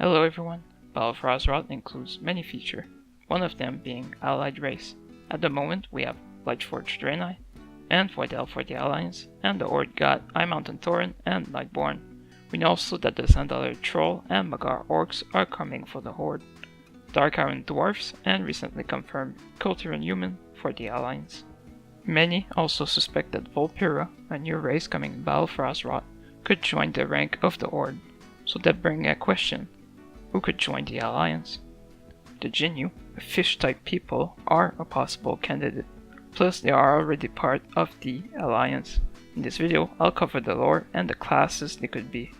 Hello everyone. Battle for Azeroth includes many features, one of them being allied race. At the moment we have Lightforged Draenei, and Voidel for the Alliance, and the Horde God High Mountain Thorin and Lightborn. We know also that the Sandalwood Troll and Magar Orcs are coming for the Horde, Dark Iron Dwarfs, and recently confirmed Culturan Human for the Alliance. Many also suspect that Volpira, a new race coming in Battle for Azeroth, could join the rank of the Horde. So that brings a question: who could join the Alliance? The Jinyu, a fish-type people, are a possible candidate, plus they are already part of the Alliance. In this video, I'll cover the lore and the classes they could be.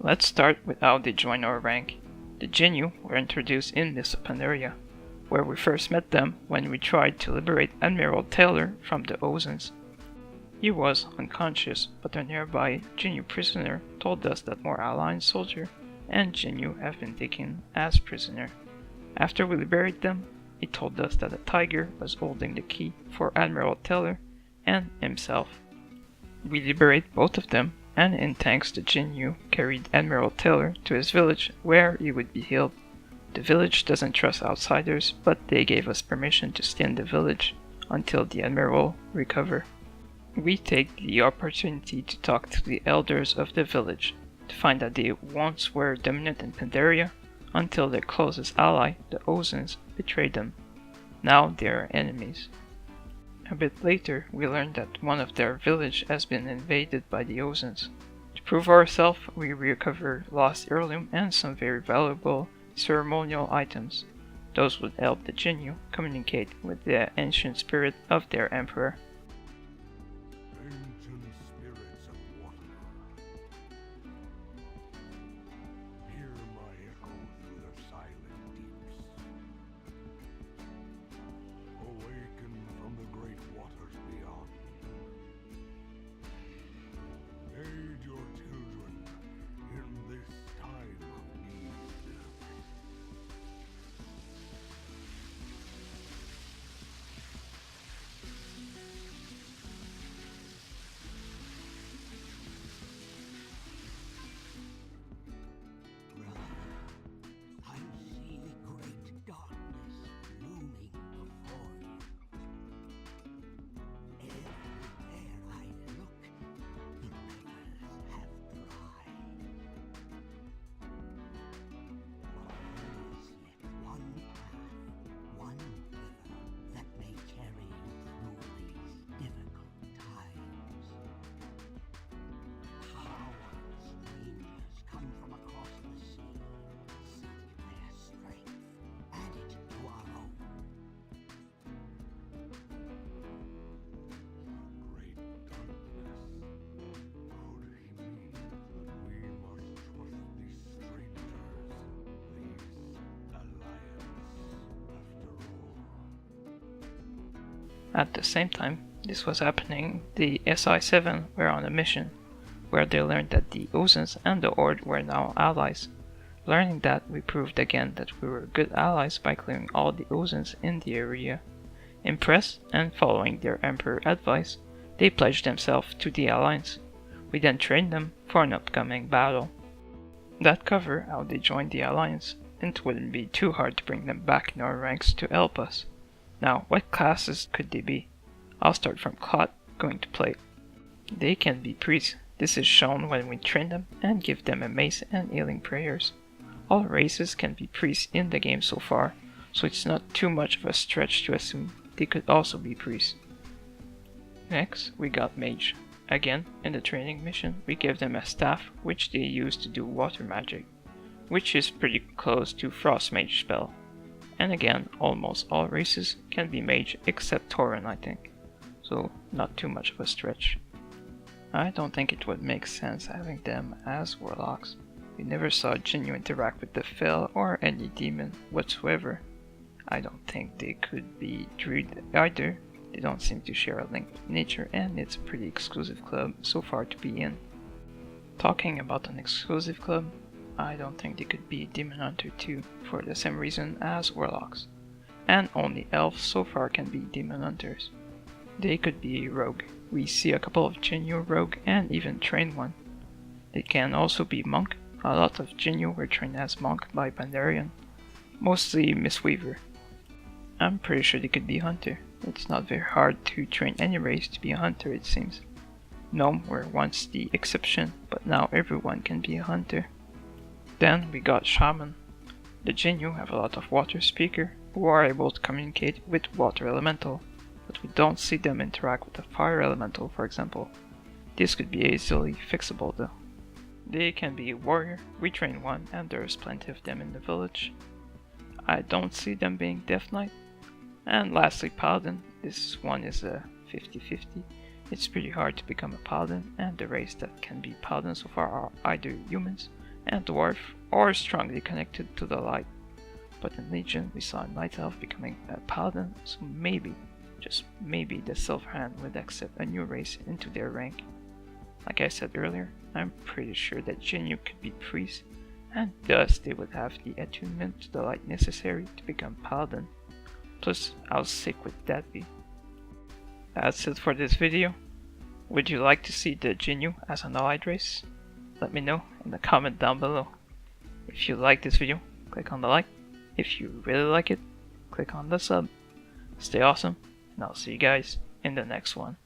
Let's start with how they join our rank. The Genu were introduced in Mist of Pandaria, where we first met them when we tried to liberate Admiral Taylor from the Ozens. He was unconscious, but a nearby Jinyu prisoner told us that more Alliance soldiers and Jinyu have been taken as prisoner. After we liberated them, he told us that a tiger was holding the key for Admiral Taylor and himself. We liberate both of them, and in tanks the Jinyu carried Admiral Taylor to his village where he would be healed. The village doesn't trust outsiders, but they gave us permission to stay in the village until the Admiral recover. We take the opportunity to talk to the elders of the village, to find that they once were dominant in Pandaria until their closest ally, the Ozens, betrayed them. Now they are enemies. A bit later, we learn that one of their village has been invaded by the Ozens. To prove ourselves, we recover lost heirloom and some very valuable ceremonial items. Those would help the Jinyu communicate with the ancient spirit of their emperor. At the same time this was happening, the SI-7 were on a mission, where they learned that the Ozens and the Horde were now allies. Learning that, we proved again that we were good allies by clearing all the Ozens in the area. Impressed, and following their Emperor advice, they pledged themselves to the Alliance. We then trained them for an upcoming battle. That covered how they joined the Alliance, and it wouldn't be too hard to bring them back in our ranks to help us. Now, what classes could they be? I'll start from Clot, going to play. They can be priests. This is shown when we train them and give them a mace and healing prayers. All races can be priests in the game so far, so it's not too much of a stretch to assume they could also be priests. Next, we got Mage. Again, in the training mission, we give them a staff which they use to do water magic, which is pretty close to Frost Mage spell. And again, almost all races can be mage except Thorin, I think, so not too much of a stretch. I don't think it would make sense having them as warlocks. We never saw Jinyu interact with the Fel or any demon whatsoever. I don't think they could be druid either. They don't seem to share a link with nature, and it's a pretty exclusive club so far to be in. Talking about an exclusive club, I don't think they could be Demon Hunter 2 for the same reason as Warlocks, and only Elves so far can be Demon Hunters. They could be Rogue. We see a couple of Jinyu Rogue and even train one. They can also be Monk, A lot of Jinyu were trained as monk by Pandarian, mostly Mistweaver. I'm pretty sure they could be hunter. It's not very hard to train any race to be a hunter, it seems. Gnome were once the exception, but now everyone can be a hunter. Then we got Shaman. The Jinyu have a lot of water speaker who are able to communicate with water elemental, but we don't see them interact with the fire elemental, for example. This could be easily fixable though. They can be a warrior, we train one and there's plenty of them in the village. I don't see them being Death Knight. And lastly Paladin, this one is a 50-50. It's pretty hard to become a Paladin, and the race that can be Paladin so far are either humans and dwarf or strongly connected to the light. But in Legion we saw a Night Elf becoming a Paladin, so maybe, just maybe the Silverhand would accept a new race into their rank. Like I said earlier, I'm pretty sure that Jinyu could be priest, and thus they would have the attunement to the light necessary to become Paladin. Plus, how sick would that be? That's it for this video. Would you like to see the Jinyu as an allied race? Let me know in the comment down below. If you like this video, click on the like. If you really like it, click on the sub. Stay awesome, and I'll see you guys in the next one.